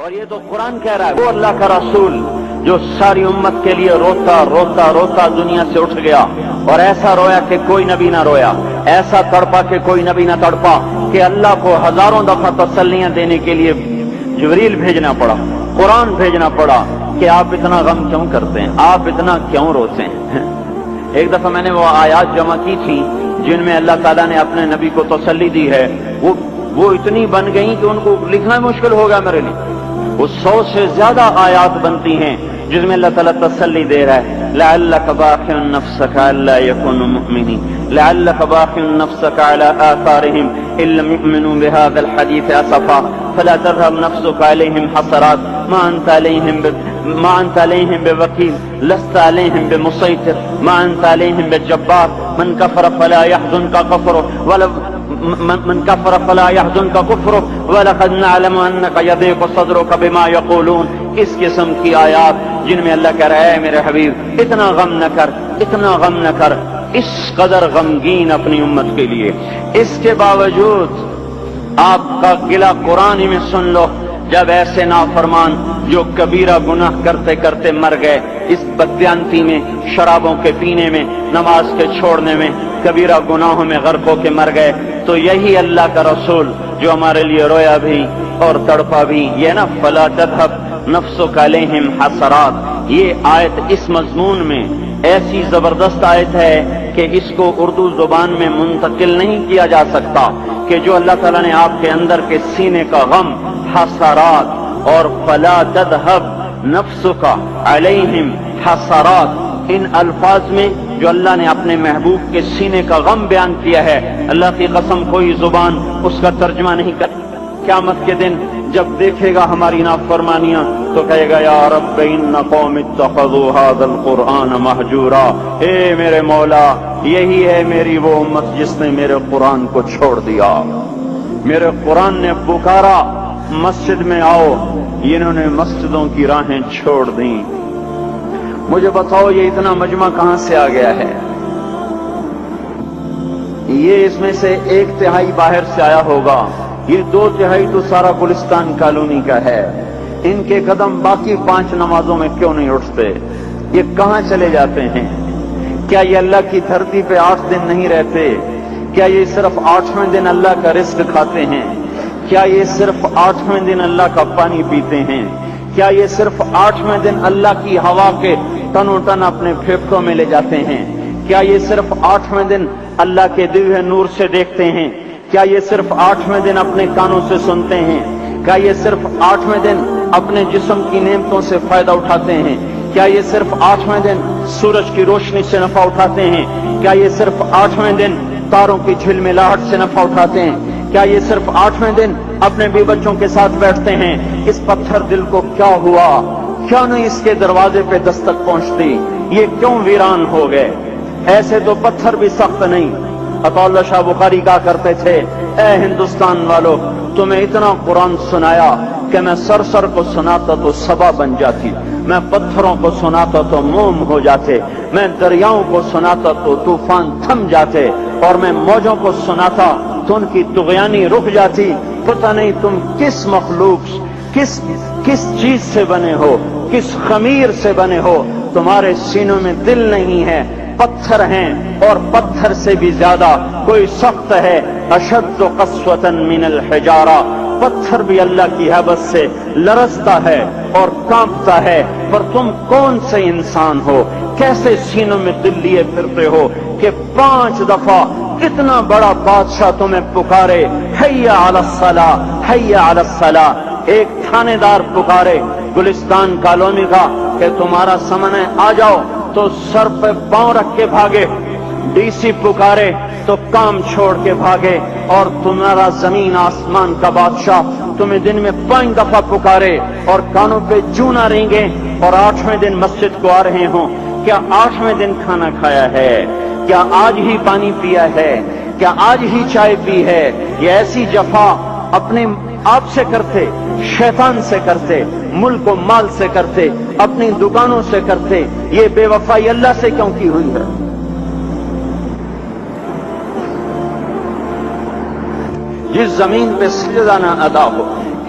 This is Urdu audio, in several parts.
اور یہ تو قرآن کہہ رہا ہے، وہ اللہ کا رسول جو ساری امت کے لیے روتا روتا روتا دنیا سے اٹھ گیا اور ایسا رویا کہ کوئی نبی نہ رویا، ایسا تڑپا کہ کوئی نبی نہ تڑپا، کہ اللہ کو ہزاروں دفعہ تسلیاں دینے کے لیے جبریل بھیجنا پڑا، قرآن بھیجنا پڑا کہ آپ اتنا غم کیوں کرتے ہیں، آپ اتنا کیوں روتے ہیں۔ ایک دفعہ میں نے وہ آیات جمع کی تھی جن میں اللہ تعالیٰ نے اپنے نبی کو تسلی دی ہے، وہ اتنی بن گئی کہ ان کو لکھنا مشکل ہو گیا میرے لیے۔ وہ 100 سے زیادہ آیات بنتی ہیں جس میں اللہ تعالیٰ تسلی دے رہا ہے، لعلک باخع نفسک الا یکونوا مؤمنین، لعلک باخع نفسک علی آثارہم ان لم یؤمنوا بهذا الحدیث اسفا فلا تذهب نفسک علیہم حسرات ما انت علیہم بوکیل لست علیہم بمسیطر ما انت علیہم بجبار من کفر فلا يحزنک کفرہ من کفر فلا يحزنک کفرہ ولقد نعلم انک یضیق صدرک بما یقولون۔ اس قسم کی آیات جن میں اللہ کہہ رہا ہے میرے حبیب اتنا غم نہ کر، اتنا غم نہ کر، اس قدر غمگین اپنی امت کے لیے۔ اس کے باوجود آپ کا گلہ قرآن میں سن لو، جب ایسے نافرمان جو کبیرہ گناہ کرتے کرتے مر گئے، اس بددیانتی میں، شرابوں کے پینے میں، نماز کے چھوڑنے میں، کبیرہ گناہوں میں غرق ہو کے مر گئے، تو یہی اللہ کا رسول جو ہمارے لیے رویا بھی اور تڑپا بھی، یہ نا فلا تذهب نفسک علیہم حسرات، یہ آیت اس مضمون میں ایسی زبردست آیت ہے کہ اس کو اردو زبان میں منتقل نہیں کیا جا سکتا، کہ جو اللہ تعالیٰ نے آپ کے اندر کے سینے کا غم، حسرات اور فلا تذهب نفسک علیہم حسرات، ان الفاظ میں جو اللہ نے اپنے محبوب کے سینے کا غم بیان کیا ہے، اللہ کی قسم کوئی زبان اس کا ترجمہ نہیں کر۔ قیامت کے دن جب دیکھے گا ہماری نافرمانیاں تو کہے گا یا رب ان قوم اتخذوا هذا القرآن مہجورا، اے میرے مولا یہی ہے میری وہ امت جس نے میرے قرآن کو چھوڑ دیا، میرے قرآن نے پکارا مسجد میں آؤ، انہوں نے مسجدوں کی راہیں چھوڑ دیں۔ مجھے بتاؤ یہ اتنا مجمع کہاں سے آ گیا ہے؟ یہ اس میں سے 1/3 باہر سے آیا ہوگا، یہ 2/3 تو سارا گلستان کالونی کا ہے۔ ان کے قدم باقی 5 نمازوں میں کیوں نہیں اٹھتے؟ یہ کہاں چلے جاتے ہیں؟ کیا یہ اللہ کی دھرتی پہ 8 دن نہیں رہتے؟ کیا یہ صرف 8ویں دن اللہ کا رزق کھاتے ہیں؟ کیا یہ صرف 8ویں دن اللہ کا پانی پیتے ہیں؟ کیا یہ صرف 8ویں دن اللہ کی ہوا کے تنو تن اپنے پھیپھڑوں میں لے جاتے ہیں؟ کیا یہ صرف 8ویں دن اللہ کے دیے نور سے دیکھتے ہیں؟ کیا یہ صرف 8ویں دن اپنے کانوں سے سنتے ہیں؟ کیا یہ صرف 8ویں دن اپنے جسم کی نعمتوں سے فائدہ اٹھاتے ہیں؟ کیا یہ صرف 8ویں دن سورج کی روشنی سے نفع اٹھاتے ہیں؟ کیا یہ صرف 8ویں دن تاروں کی جھلملاہٹ سے نفع اٹھاتے ہیں؟ کیا یہ صرف 8ویں دن اپنے بیوی بچوں کے ساتھ بیٹھتے ہیں؟ اس پتھر دل کو کیا ہوا؟ کیا نہیں اس کے دروازے پہ دستک پہنچتی؟ یہ کیوں ویران ہو گئے؟ ایسے تو پتھر بھی سخت نہیں۔ عطا اللہ شاہ بخاری کہا کرتے تھے، اے ہندوستان والو تمہیں اتنا قرآن سنایا کہ میں سر کو سناتا تو صبا بن جاتی، میں پتھروں کو سناتا تو موم ہو جاتے، میں دریاؤں کو سناتا تو طوفان تھم جاتے، اور میں موجوں کو سناتا تو ان کی طغیانی رک جاتی۔ پتہ نہیں تم کس مخلوق، کس چیز سے بنے ہو، کس خمیر سے بنے ہو، تمہارے سینوں میں دل نہیں ہے، پتھر ہیں، اور پتھر سے بھی زیادہ کوئی سخت ہے، اشد قسوة من الحجارہ، پتھر بھی اللہ کی حیبت سے لرزتا ہے اور کانپتا ہے، پر تم کون سے انسان ہو، کیسے سینوں میں دل لیے پھرتے ہو کہ 5 دفعہ اتنا بڑا بادشاہ تمہیں پکارے، حی علی الصلاۃ، حی علی الصلاۃ۔ ایک تھانے دار پکارے گلستان کالونی کا کہ تمہارا سمن ہے آ جاؤ، تو سر پہ پاؤں رکھ کے بھاگے، ڈی سی پکارے تو کام چھوڑ کے بھاگے، اور تمہارا زمین آسمان کا بادشاہ تمہیں دن میں 5 دفعہ پکارے اور کانوں پہ جوں نہ رینگے، اور 8ویں دن مسجد کو آ رہے ہوں۔ کیا 8ویں دن کھانا کھایا ہے؟ کیا آج ہی پانی پیا ہے؟ کیا آج ہی چائے پی ہے؟ یہ ایسی جفا اپنے آپ سے کرتے، شیطان سے کرتے، ملک و مال سے کرتے، اپنی دکانوں سے کرتے، یہ بے وفائی اللہ سے کیوں کی ہوئی ہے؟ جس زمین پہ سجدہ نہ ادا ہو،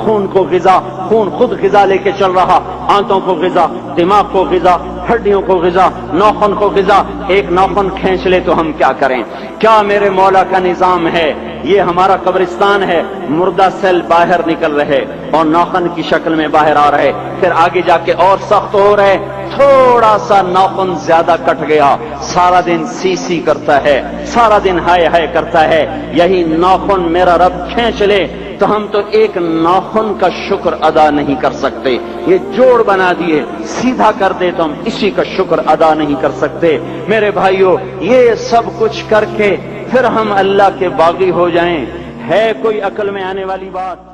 خون کو غذا، خون خود غذا لے کے چل رہا، آنتوں کو غذا، دماغ کو غذا، ہڈیوں کو غذا، ناخن کو غذا، ایک ناخن کھینچ لے تو ہم کیا کریں؟ کیا میرے مولا کا نظام ہے؟ یہ ہمارا قبرستان ہے، مردہ سیل باہر نکل رہے اور ناخن کی شکل میں باہر آ رہے، پھر آگے جا کے اور سخت ہو رہے، تھوڑا سا ناخن زیادہ کٹ گیا، سارا دن سی سی کرتا ہے، سارا دن ہائے ہائے کرتا ہے، یہی ناخن میرا رب کھینچ لے تو ہم تو ایک ناخن کا شکر ادا نہیں کر سکتے، یہ جوڑ بنا دیے سیدھا کر دے تو ہم اسی کا شکر ادا نہیں کر سکتے۔ میرے بھائیو، یہ سب کچھ کر کے پھر ہم اللہ کے باغی ہو جائیں، ہے کوئی عقل میں آنے والی بات؟